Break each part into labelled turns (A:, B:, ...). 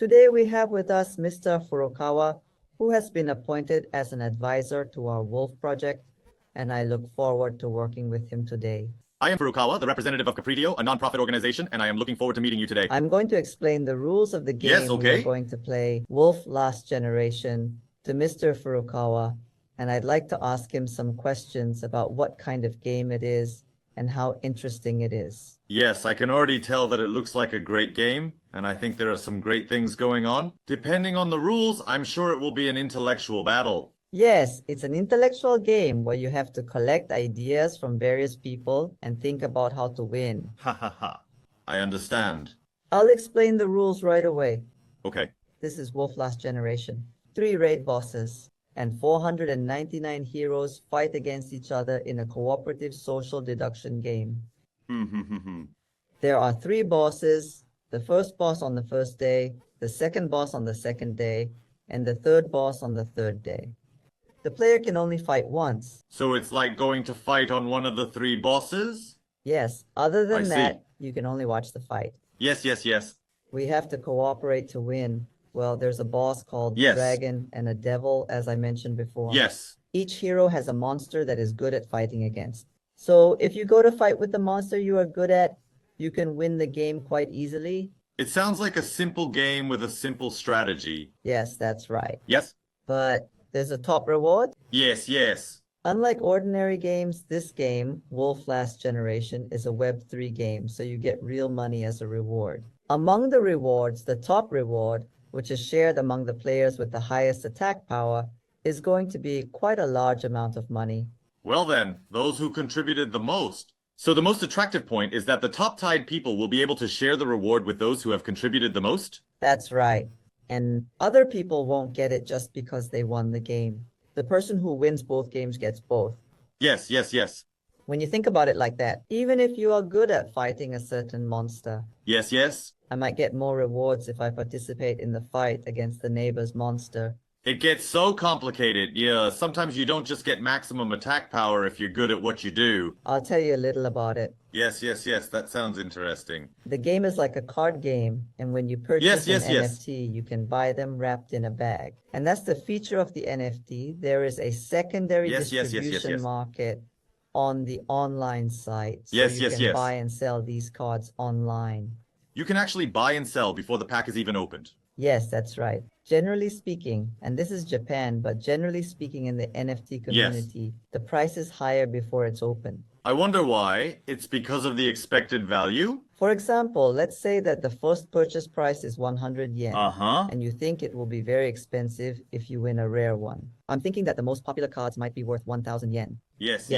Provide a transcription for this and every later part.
A: Today we have with us Mr. Furukawa, who has been appointed as an advisor to our Wolf project, and I look forward to working with him today.
B: I am Furukawa, the representative of Capridio, a non-profit organization, and I am looking forward to meeting you today.
A: I'm going to explain the rules of the game
B: Yes, okay.
A: we are going to play, Wolf Last Generation, to Mr. Furukawa, and I'd like to ask him some questions about what kind of game it is and how interesting it is.
B: Yes, I can already tell that it looks like a great game, and I think there are some great things going on. Depending on the rules, I'm sure it will be an intellectual battle.
A: Yes, it's an intellectual game where you have to collect ideas from various people and think about how to win.
B: Ha ha ha. I understand.
A: I'll explain the rules right away.
B: Okay.
A: This is Wolf Last Generation. 3 raid bosses and 499 heroes fight against each other in a cooperative social deduction game. There are 3 bosses, the first boss on the first day, the second boss on the second day, and the third boss on the third day. The player can only fight once.
B: So it's like going to fight on one of the 3 bosses?
A: Yes, other than
B: I see.
A: that, you can only watch the fight.
B: Yes.
A: We have to cooperate to win. Well, there's a boss called
B: Yes.
A: Dragon and a devil, as I mentioned before.
B: Yes.
A: Each hero has a monster that is good at fighting against. So if you go to fight with the monster you are good at, you can win the game quite easily.
B: It sounds like a simple game with a simple strategy.
A: Yes, that's right.
B: Yes?
A: But there's a top reward.
B: Yes.
A: Unlike ordinary games, this game, Wolf Last Generation, is a Web3 game, so you get real money as a reward. Among the rewards, the top reward, which is shared among the players with the highest attack power, is going to be quite a large amount of money.
B: Well then, those who contributed the most. So the most attractive point is that the top-tied people will be able to share the reward with those who have contributed the most?
A: That's right. And other people won't get it just because they won the game. The person who wins both games gets both.
B: Yes.
A: When you think about it like that, even if you are good at fighting a certain monster,
B: Yes.
A: I might get more rewards if I participate in the fight against the neighbor's monster.
B: It gets so complicated. Yeah, sometimes you don't just get maximum attack power if you're good at what you do.
A: I'll tell you a little about it.
B: Yes. That sounds interesting.
A: The game is like a card game, and when you purchase
B: Yes.
A: an NFT, you can buy them wrapped in a bag. And that's the feature of the NFT. There is a secondary
B: Yes.
A: distribution market on the online site. So
B: Yes.
A: you can buy and sell these cards online.
B: You can actually buy and sell before the pack is even opened.
A: Yes, that's right. Generally speaking, and this is Japan, but generally speaking in the NFT community, the price is higher before it's open.
B: I wonder why. It's because of the expected value?
A: For example, let's say that the first purchase price is 100 yen. And you think it will be very expensive if you win a rare one. I'm thinking that the most popular cards might be worth 1,000 yen.
B: Yes.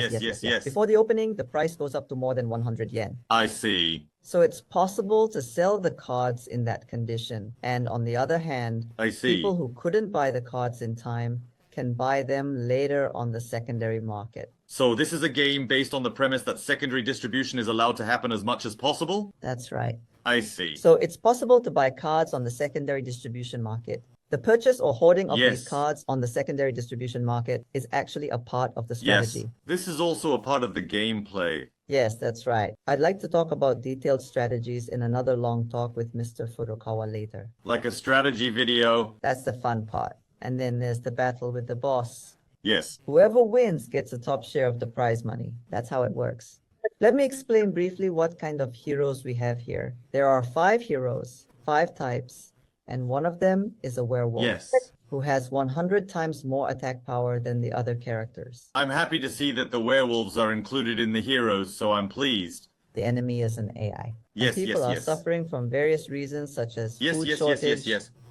A: Before the opening, the price goes up to more than 100 yen.
B: I see.
A: So it's possible to sell the cards in that condition. And on the other hand,
B: I see.
A: people who couldn't buy the cards in time can buy them later on the secondary market.
B: So this is a game based on the premise that secondary distribution is allowed to happen as much as possible?
A: That's right.
B: I see.
A: So it's possible to buy cards on the secondary distribution market. The purchase or hoarding of these cards on the secondary distribution market is actually a part of the strategy.
B: Yes, this is also a part of the gameplay.
A: Yes, that's right. I'd like to talk about detailed strategies in another long talk with Mr. Furukawa later.
B: Like a strategy video?
A: That's the fun part. And then there's the battle with the boss.
B: Yes.
A: Whoever wins gets a top share of the prize money. That's how it works. Let me explain briefly what kind of heroes we have here. There are 5 heroes, 5 types, and one of them is a werewolf.
B: Yes.
A: Who has 100 times more attack power than the other characters.
B: I'm happy to see that the werewolves are included in the heroes, so I'm pleased.
A: The enemy is an AI.
B: Yes,
A: and people are suffering from various reasons such as food shortage,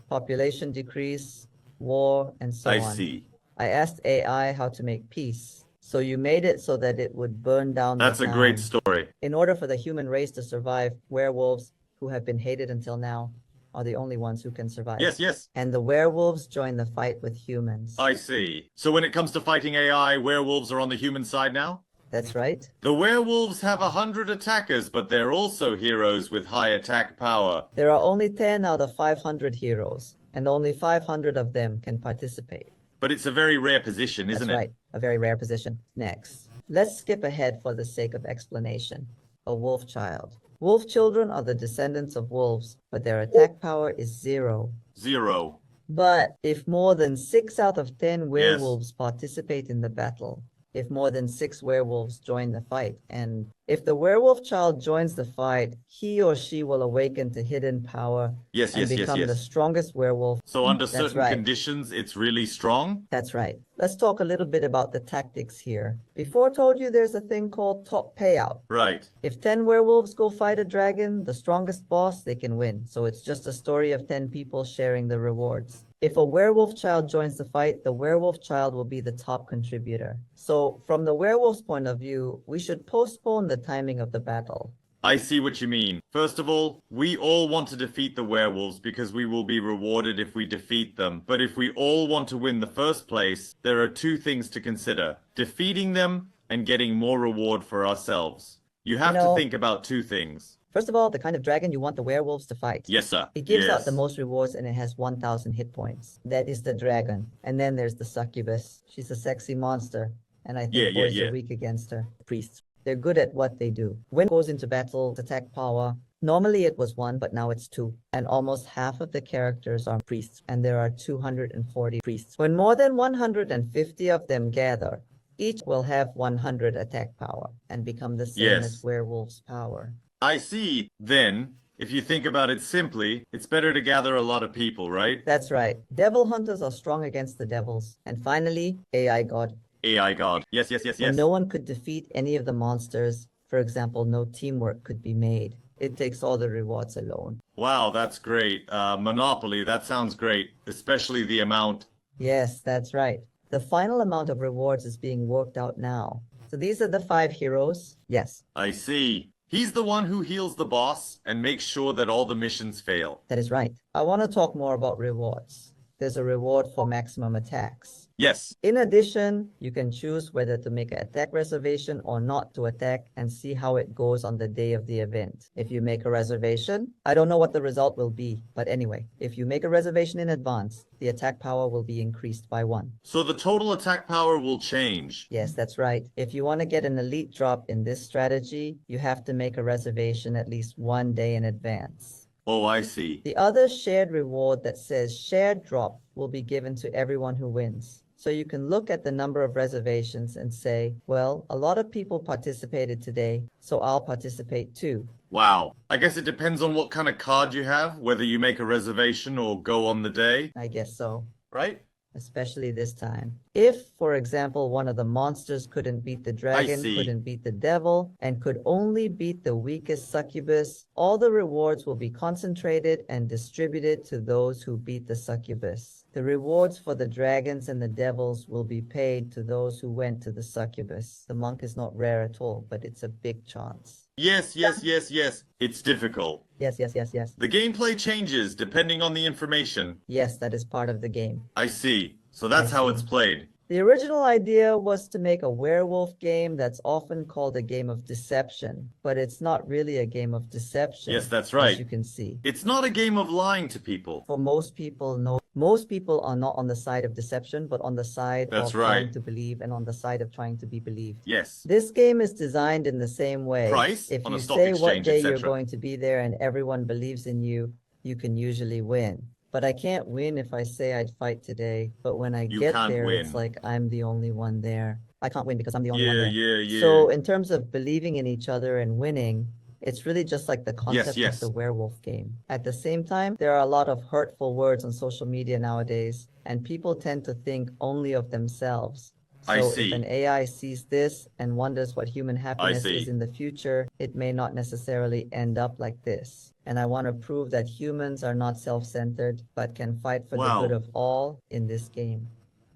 A: population decrease, war, and so on.
B: I see.
A: I asked AI how to make peace. So you made it so that it would burn down the town.
B: That's a great story.
A: In order for the human race to survive, werewolves, who have been hated until now, are the only ones who can survive.
B: Yes.
A: And the werewolves join the fight with humans.
B: I see. So when it comes to fighting AI, werewolves are on the human side now?
A: That's right.
B: The werewolves have 100 attackers, but they're also heroes with high attack power.
A: There are only 10 out of 500 heroes, and only 500 of them can participate.
B: But it's a very rare position, isn't it?
A: That's right, a very rare position. Next, let's skip ahead for the sake of explanation. A wolf child. Wolf children are the descendants of wolves, but their attack power is 0.
B: 0.
A: But if more than 6 out of 10
B: Yes.
A: werewolves participate in the battle, if more than 6 werewolves join the fight, and if the werewolf child joins the fight, he or she will awaken to hidden power
B: Yes,
A: and
B: yes, yes,
A: become the
B: yes.
A: strongest werewolf.
B: So under
A: That's
B: certain
A: right.
B: conditions, it's really strong?
A: That's right. Let's talk a little bit about the tactics here. Before I told you there's a thing called top payout.
B: Right.
A: If 10 werewolves go fight a dragon, the strongest boss, they can win. So it's just a story of 10 people sharing the rewards. If a werewolf child joins the fight, the werewolf child will be the top contributor. So from the werewolf's point of view, we should postpone the timing of the battle.
B: I see what you mean. First of all, we all want to defeat the werewolves because we will be rewarded if we defeat them. But if we all want to win the first place, there are 2 things to consider. Defeating them and getting more reward for ourselves. You have to think about 2 things.
A: First of all, the kind of dragon you want the werewolves to fight.
B: Yes, sir.
A: It gives out
B: Yes.
A: the most rewards and it has 1,000 hit points. That is the dragon. And then there's the succubus. She's a sexy monster. And I think boys are weak against her. Priests. They're good at what they do. When it goes into battle, attack power. Normally it was 1, but now it's 2. And almost half of the characters are priests. And there are 240 priests. When more than 150 of them gather, each will have 100 attack power and become the same as werewolf's power.
B: I see. Then, if you think about it simply, it's better to gather a lot of people, right?
A: That's right. Devil hunters are strong against the devils. And finally, AI God.
B: AI God. Yes, yes, yes, yes.
A: When no one could defeat any of the monsters, for example, no teamwork could be made. It takes all the rewards alone.
B: Wow, that's great. Monopoly, that sounds great. Especially the amount.
A: Yes, that's right. The final amount of rewards is being worked out now. So these are the 5 heroes. Yes.
B: I see. He's the one who heals the boss and makes sure that all the missions fail.
A: That is right. I want to talk more about rewards. There's a reward for maximum attacks.
B: Yes.
A: In addition, you can choose whether to make an attack reservation or not to attack and see how it goes on the day of the event. If you make a reservation, I don't know what the result will be, but anyway, if you make a reservation in advance, the attack power will be increased by 1.
B: So the total attack power will change.
A: Yes, that's right. If you want to get an elite drop in this strategy, you have to make a reservation at least 1 day in advance.
B: Oh, I see.
A: The other shared reward that says shared drop will be given to everyone who wins. So you can look at the number of reservations and say, well, a lot of people participated today, so I'll participate too.
B: Wow. I guess it depends on what kind of card you have, whether you make a reservation or go on the day.
A: I guess so.
B: Right?
A: Especially this time. If, for example, one of the monsters couldn't beat the dragon, couldn't beat the devil, and could only beat the weakest succubus, all the rewards will be concentrated and distributed to those who beat the succubus. The rewards for the dragons and the devils will be paid to those who went to the succubus. The monk is not rare at all, but it's a big chance.
B: Yes, yes, yes, yes. It's difficult.
A: Yes, yes, yes, yes.
B: The gameplay changes depending on the information.
A: Yes, that is part of the game.
B: I see. So that's how it's played.
A: The original idea was to make a werewolf game that's often called a game of deception, but it's not really a game of deception.
B: Yes, that's right.
A: As you can see.
B: It's not a game of lying to people.
A: For most people, no. Most people are not on the side of deception, but on the side of trying to believe and on the side of trying to be believed.
B: Yes.
A: This game is designed in the same way.
B: Price
A: if
B: on
A: you
B: a stock
A: say
B: exchange,
A: what day
B: etc.
A: you're going to be there and everyone believes in you, you can usually win. But I can't win if I say I'd fight today. But when I get there, it's like I'm the only one there. I can't win because I'm the only one there.
B: Yeah.
A: So in terms of believing in each other and winning, it's really just like the concept
B: Yes.
A: of the werewolf game. At the same time, there are a lot of hurtful words on social media nowadays, and people tend to think only of themselves. So
B: I see.
A: if an AI sees this and wonders what human happiness is in the future, it may not necessarily end up like this. And I want to prove that humans are not self-centered, but can fight for the good of all in this game.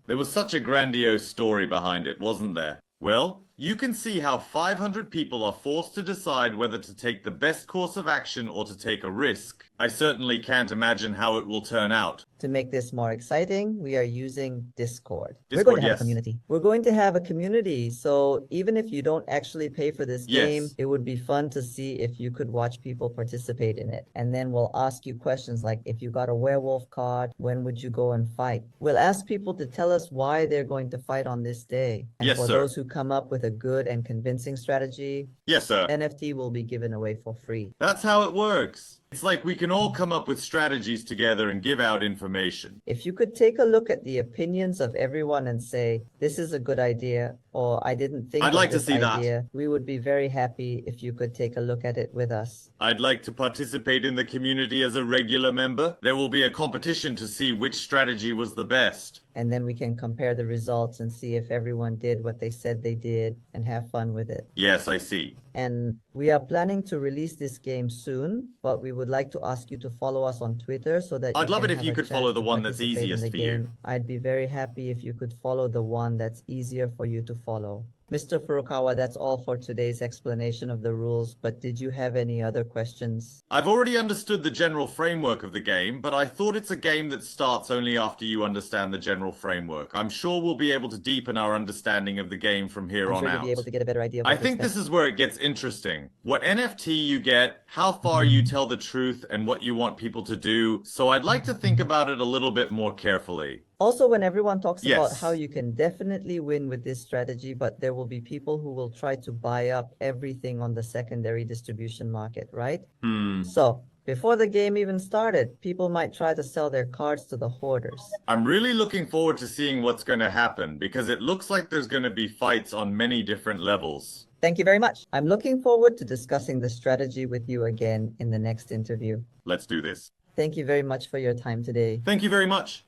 B: There was such a grandiose story behind it, wasn't there? Well, you can see how 500 people are forced to decide whether to take the best course of action or to take a risk. I certainly can't imagine how it will turn out.
A: To make this more exciting, we are using Discord. We're
B: Discord,
A: going to have
B: yes.
A: a community. We're going to have a community, so even if you don't actually pay for this game,
B: Yes.
A: it would be fun to see if you could watch people participate in it. And then we'll ask you questions like, if you got a werewolf card, when would you go and fight? We'll ask people to tell us why they're going to fight on this day. And
B: Yes,
A: for
B: sir.
A: those who come up with a good and convincing strategy,
B: Yes, sir.
A: NFT will be given away for free.
B: That's how it works. It's like we can all come up with strategies together and give out information.
A: If you could take a look at the opinions of everyone and say, this is a good idea, or I didn't think
B: I'd
A: of
B: like to
A: this
B: see that.
A: idea, we would be very happy if you could take a look at it with us.
B: I'd like to participate in the community as a regular member. There will be a competition to see which strategy was the best.
A: And then we can compare the results and see if everyone did what they said they did and have fun with it.
B: Yes, I see.
A: And we are planning to release this game soon, but we would like to ask you to follow us on Twitter so that
B: I'd love
A: can
B: it if
A: have
B: you
A: a
B: could
A: chance
B: follow the
A: to
B: one that's
A: participate in
B: easiest
A: the
B: for you.
A: game. I'd be very happy if you could follow the one that's easier for you to follow. Mr. Furukawa, that's all for today's explanation of the rules, but did you have any other questions?
B: I've already understood the general framework of the game, but I thought it's a game that starts only after you understand the general framework. I'm sure we'll be able to deepen our understanding of the game from here
A: I'm
B: on
A: sure
B: out.
A: you'll be able to get a better idea of
B: I
A: what to
B: think this
A: expect.
B: is where it gets interesting. What NFT you get, how far you tell the truth, and what you want people to do. So I'd like to think about it a little bit more carefully.
A: Also, when everyone talks about
B: Yes.
A: how you can definitely win with this strategy, but there will be people who will try to buy up everything on the secondary distribution market, right? So, before the game even started, people might try to sell their cards to the hoarders.
B: I'm really looking forward to seeing what's going to happen, because it looks like there's going to be fights on many different levels.
A: Thank you very much. I'm looking forward to discussing the strategy with you again in the next interview.
B: Let's do this.
A: Thank you very much for your time today.
B: Thank you very much.